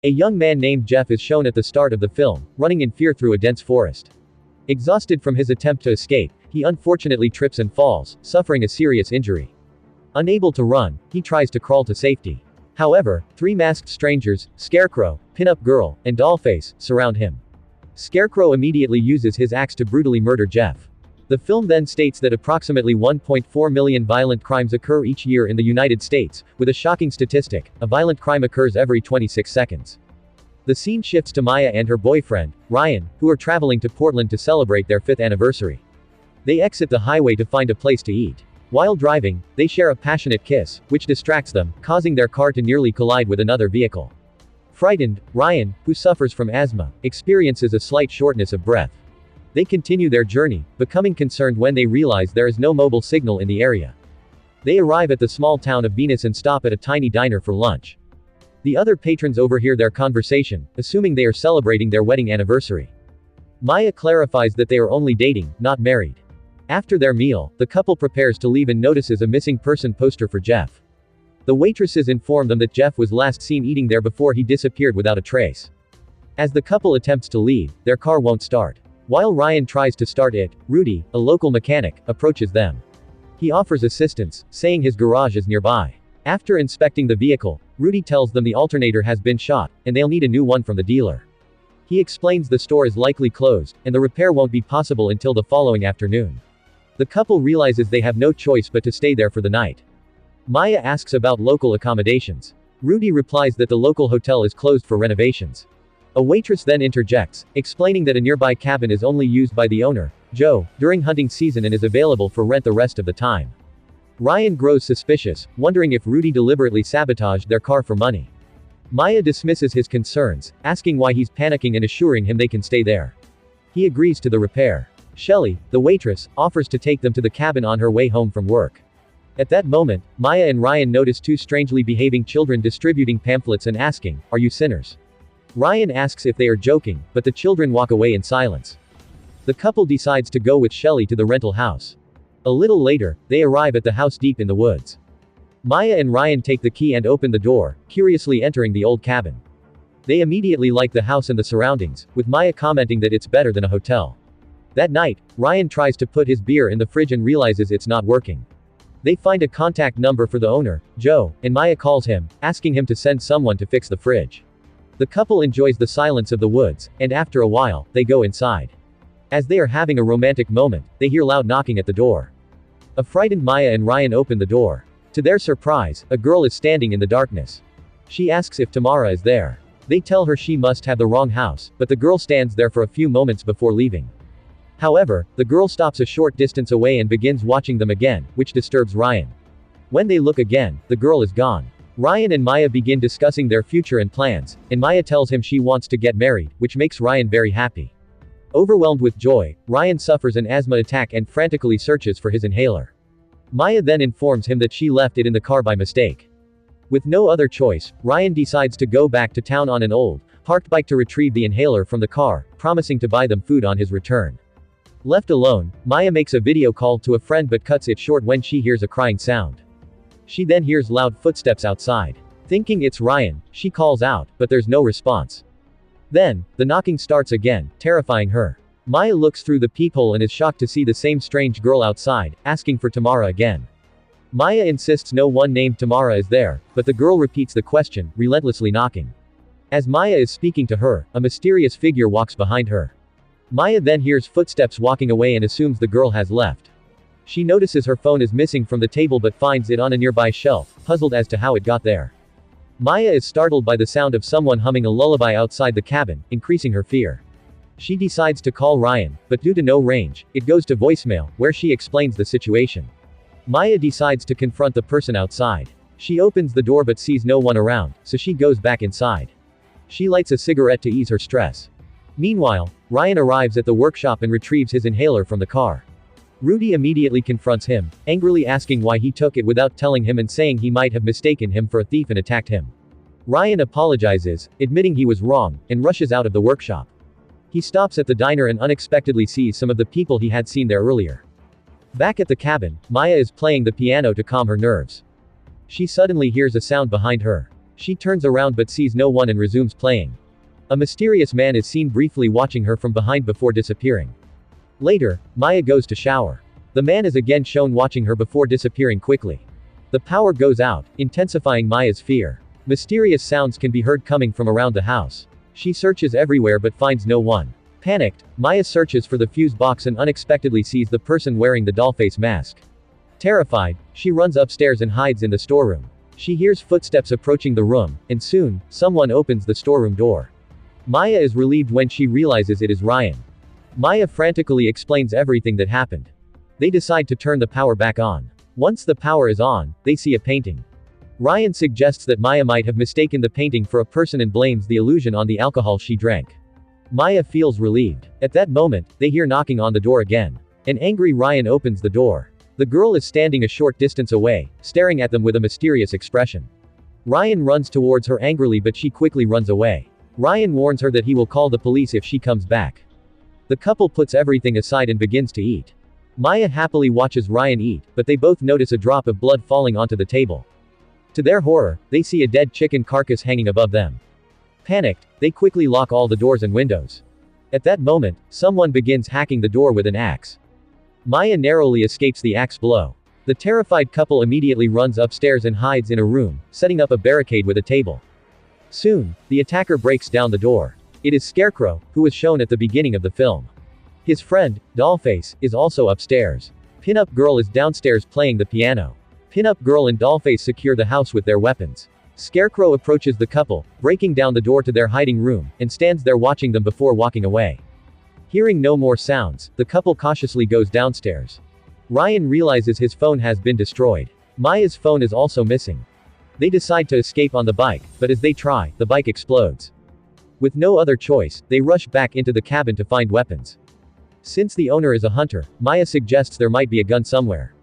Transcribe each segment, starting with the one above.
A young man named Jeff is shown at the start of the film, running in fear through a dense forest. Exhausted from his attempt to escape, he unfortunately trips and falls, suffering a serious injury. Unable to run, he tries to crawl to safety. However, three masked strangers, Scarecrow, Pinup Girl, and Dollface, surround him. Scarecrow immediately uses his axe to brutally murder Jeff. The film then states that approximately 1.4 million violent crimes occur each year in the United States, with a shocking statistic: a violent crime occurs every 26 seconds. The scene shifts to Maya and her boyfriend, Ryan, who are traveling to Portland to celebrate their 5th anniversary. They exit the highway to find a place to eat. While driving, they share a passionate kiss, which distracts them, causing their car to nearly collide with another vehicle. Frightened, Ryan, who suffers from asthma, experiences a slight shortness of breath. They continue their journey, becoming concerned when they realize there is no mobile signal in the area. They arrive at the small town of Venus and stop at a tiny diner for lunch. The other patrons overhear their conversation, assuming they are celebrating their wedding anniversary. Maya clarifies that they are only dating, not married. After their meal, the couple prepares to leave and notices a missing person poster for Jeff. The waitresses inform them that Jeff was last seen eating there before he disappeared without a trace. As the couple attempts to leave, their car won't start. While Ryan tries to start it, Rudy, a local mechanic, approaches them. He offers assistance, saying his garage is nearby. After inspecting the vehicle, Rudy tells them the alternator has been shot, and they'll need a new one from the dealer. He explains the store is likely closed, and the repair won't be possible until the following afternoon. The couple realizes they have no choice but to stay there for the night. Maya asks about local accommodations. Rudy replies that the local hotel is closed for renovations. A waitress then interjects, explaining that a nearby cabin is only used by the owner, Joe, during hunting season and is available for rent the rest of the time. Ryan grows suspicious, wondering if Rudy deliberately sabotaged their car for money. Maya dismisses his concerns, asking why he's panicking and assuring him they can stay there. He agrees to the repair. Shelley, the waitress, offers to take them to the cabin on her way home from work. At that moment, Maya and Ryan notice two strangely behaving children distributing pamphlets and asking, "Are you sinners?" Ryan asks if they are joking, but the children walk away in silence. The couple decides to go with Shelley to the rental house. A little later, they arrive at the house deep in the woods. Maya and Ryan take the key and open the door, curiously entering the old cabin. They immediately like the house and the surroundings, with Maya commenting that it's better than a hotel. That night, Ryan tries to put his beer in the fridge and realizes it's not working. They find a contact number for the owner, Joe, and Maya calls him, asking him to send someone to fix the fridge. The couple enjoys the silence of the woods, and after a while, they go inside. As they are having a romantic moment, they hear loud knocking at the door. A frightened Maya and Ryan open the door. To their surprise, a girl is standing in the darkness. She asks if Tamara is there. They tell her she must have the wrong house, but the girl stands there for a few moments before leaving. However, the girl stops a short distance away and begins watching them again, which disturbs Ryan. When they look again, the girl is gone. Ryan and Maya begin discussing their future and plans, and Maya tells him she wants to get married, which makes Ryan very happy. Overwhelmed with joy, Ryan suffers an asthma attack and frantically searches for his inhaler. Maya then informs him that she left it in the car by mistake. With no other choice, Ryan decides to go back to town on an old, parked bike to retrieve the inhaler from the car, promising to buy them food on his return. Left alone, Maya makes a video call to a friend but cuts it short when she hears a crying sound. She then hears loud footsteps outside. Thinking it's Ryan, she calls out, but there's no response. Then, the knocking starts again, terrifying her. Maya looks through the peephole and is shocked to see the same strange girl outside, asking for Tamara again. Maya insists no one named Tamara is there, but the girl repeats the question, relentlessly knocking. As Maya is speaking to her, a mysterious figure walks behind her. Maya then hears footsteps walking away and assumes the girl has left. She notices her phone is missing from the table but finds it on a nearby shelf, puzzled as to how it got there. Maya is startled by the sound of someone humming a lullaby outside the cabin, increasing her fear. She decides to call Ryan, but due to no range, it goes to voicemail, where she explains the situation. Maya decides to confront the person outside. She opens the door but sees no one around, so she goes back inside. She lights a cigarette to ease her stress. Meanwhile, Ryan arrives at the workshop and retrieves his inhaler from the car. Rudy immediately confronts him, angrily asking why he took it without telling him and saying he might have mistaken him for a thief and attacked him. Ryan apologizes, admitting he was wrong, and rushes out of the workshop. He stops at the diner and unexpectedly sees some of the people he had seen there earlier. Back at the cabin, Maya is playing the piano to calm her nerves. She suddenly hears a sound behind her. She turns around but sees no one and resumes playing. A mysterious man is seen briefly watching her from behind before disappearing. Later, Maya goes to shower. The man is again shown watching her before disappearing quickly. The power goes out, intensifying Maya's fear. Mysterious sounds can be heard coming from around the house. She searches everywhere but finds no one. Panicked, Maya searches for the fuse box and unexpectedly sees the person wearing the dollface mask. Terrified, she runs upstairs and hides in the storeroom. She hears footsteps approaching the room, and soon, someone opens the storeroom door. Maya is relieved when she realizes it is Ryan. Maya frantically explains everything that happened. They decide to turn the power back on. Once the power is on, they see a painting. Ryan suggests that Maya might have mistaken the painting for a person and blames the illusion on the alcohol she drank. Maya feels relieved. At that moment, they hear knocking on the door again. An angry Ryan opens the door. The girl is standing a short distance away, staring at them with a mysterious expression. Ryan runs towards her angrily but she quickly runs away. Ryan warns her that he will call the police if she comes back. The couple puts everything aside and begins to eat. Maya happily watches Ryan eat, but they both notice a drop of blood falling onto the table. To their horror, they see a dead chicken carcass hanging above them. Panicked, they quickly lock all the doors and windows. At that moment, someone begins hacking the door with an axe. Maya narrowly escapes the axe blow. The terrified couple immediately runs upstairs and hides in a room, setting up a barricade with a table. Soon, the attacker breaks down the door. It is Scarecrow, who was shown at the beginning of the film. His friend, Dollface, is also upstairs. Pin-Up Girl is downstairs playing the piano. Pin-Up Girl and Dollface secure the house with their weapons. Scarecrow approaches the couple, breaking down the door to their hiding room, and stands there watching them before walking away. Hearing no more sounds, the couple cautiously goes downstairs. Ryan realizes his phone has been destroyed. Maya's phone is also missing. They decide to escape on the bike, but as they try, the bike explodes. With no other choice, they rush back into the cabin to find weapons. Since the owner is a hunter, Maya suggests there might be a gun somewhere.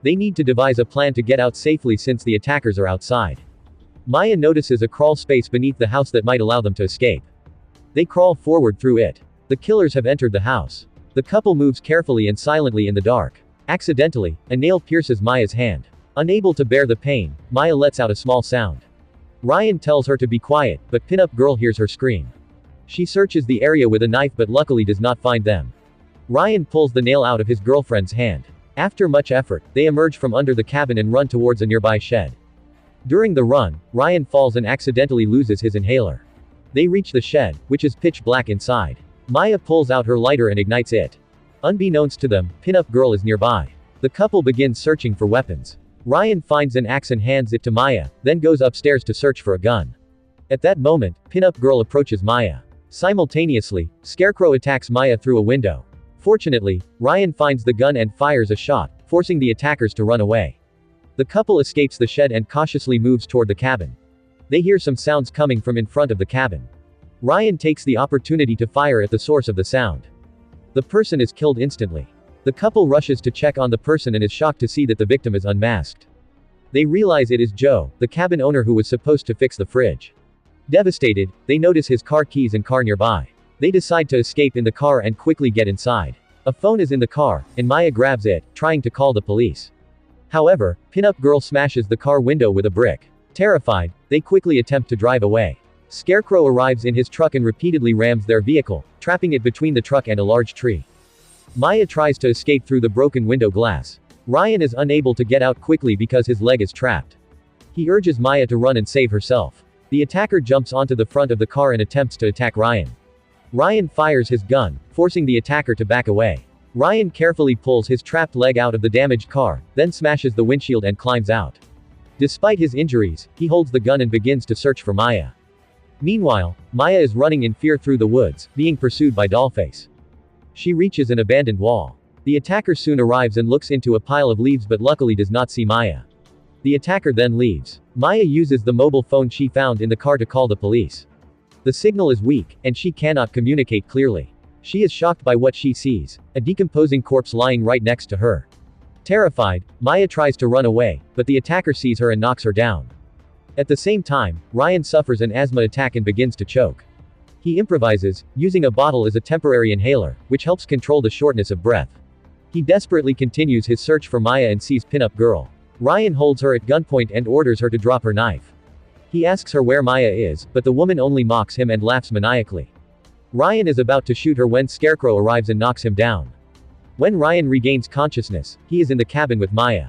They need to devise a plan to get out safely since the attackers are outside. Maya notices a crawl space beneath the house that might allow them to escape. They crawl forward through it. The killers have entered the house. The couple moves carefully and silently in the dark. Accidentally, a nail pierces Maya's hand. Unable to bear the pain, Maya lets out a small sound. Ryan tells her to be quiet, but Pin-Up Girl hears her scream. She searches the area with a knife but luckily does not find them. Ryan pulls the nail out of his girlfriend's hand. After much effort, they emerge from under the cabin and run towards a nearby shed. During the run, Ryan falls and accidentally loses his inhaler. They reach the shed, which is pitch black inside. Maya pulls out her lighter and ignites it. Unbeknownst to them, Pin-Up Girl is nearby. The couple begins searching for weapons. Ryan finds an axe and hands it to Maya, then goes upstairs to search for a gun. At that moment, Pin-Up Girl approaches Maya. Simultaneously, Scarecrow attacks Maya through a window. Fortunately, Ryan finds the gun and fires a shot, forcing the attackers to run away. The couple escapes the shed and cautiously moves toward the cabin. They hear some sounds coming from in front of the cabin. Ryan takes the opportunity to fire at the source of the sound. The person is killed instantly. The couple rushes to check on the person and is shocked to see that the victim is unmasked. They realize it is Joe, the cabin owner who was supposed to fix the fridge. Devastated, they notice his car keys and car nearby. They decide to escape in the car and quickly get inside. A phone is in the car, and Maya grabs it, trying to call the police. However, Pin-Up Girl smashes the car window with a brick. Terrified, they quickly attempt to drive away. Scarecrow arrives in his truck and repeatedly rams their vehicle, trapping it between the truck and a large tree. Maya tries to escape through the broken window glass. Ryan is unable to get out quickly because his leg is trapped. He urges Maya to run and save herself. The attacker jumps onto the front of the car and attempts to attack Ryan. Ryan fires his gun, forcing the attacker to back away. Ryan carefully pulls his trapped leg out of the damaged car, then smashes the windshield and climbs out. Despite his injuries, he holds the gun and begins to search for Maya. Meanwhile, Maya is running in fear through the woods, being pursued by Dollface. She reaches an abandoned wall. The attacker soon arrives and looks into a pile of leaves but luckily does not see Maya. The attacker then leaves. Maya uses the mobile phone she found in the car to call the police. The signal is weak, and she cannot communicate clearly. She is shocked by what she sees, a decomposing corpse lying right next to her. Terrified, Maya tries to run away, but the attacker sees her and knocks her down. At the same time, Ryan suffers an asthma attack and begins to choke. He improvises, using a bottle as a temporary inhaler, which helps control the shortness of breath. He desperately continues his search for Maya and sees Pin-Up Girl. Ryan holds her at gunpoint and orders her to drop her knife. He asks her where Maya is, but the woman only mocks him and laughs maniacally. Ryan is about to shoot her when Scarecrow arrives and knocks him down. When Ryan regains consciousness, he is in the cabin with Maya.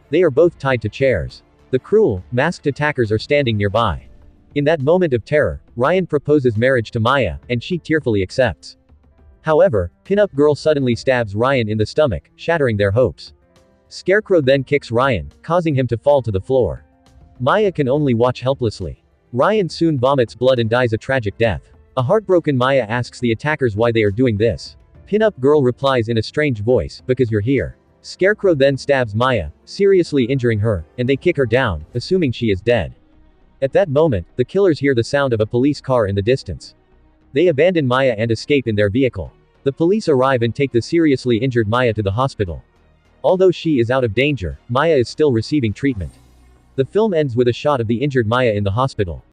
They are both tied to chairs. The cruel, masked attackers are standing nearby. In that moment of terror, Ryan proposes marriage to Maya, and she tearfully accepts. However, Pinup Girl suddenly stabs Ryan in the stomach, shattering their hopes. Scarecrow then kicks Ryan, causing him to fall to the floor. Maya can only watch helplessly. Ryan soon vomits blood and dies a tragic death. A heartbroken Maya asks the attackers why they are doing this. Pinup Girl replies in a strange voice, "Because you're here." Scarecrow then stabs Maya, seriously injuring her, and they kick her down, assuming she is dead. At that moment, the killers hear the sound of a police car in the distance. They abandon Maya and escape in their vehicle. The police arrive and take the seriously injured Maya to the hospital. Although she is out of danger, Maya is still receiving treatment. The film ends with a shot of the injured Maya in the hospital.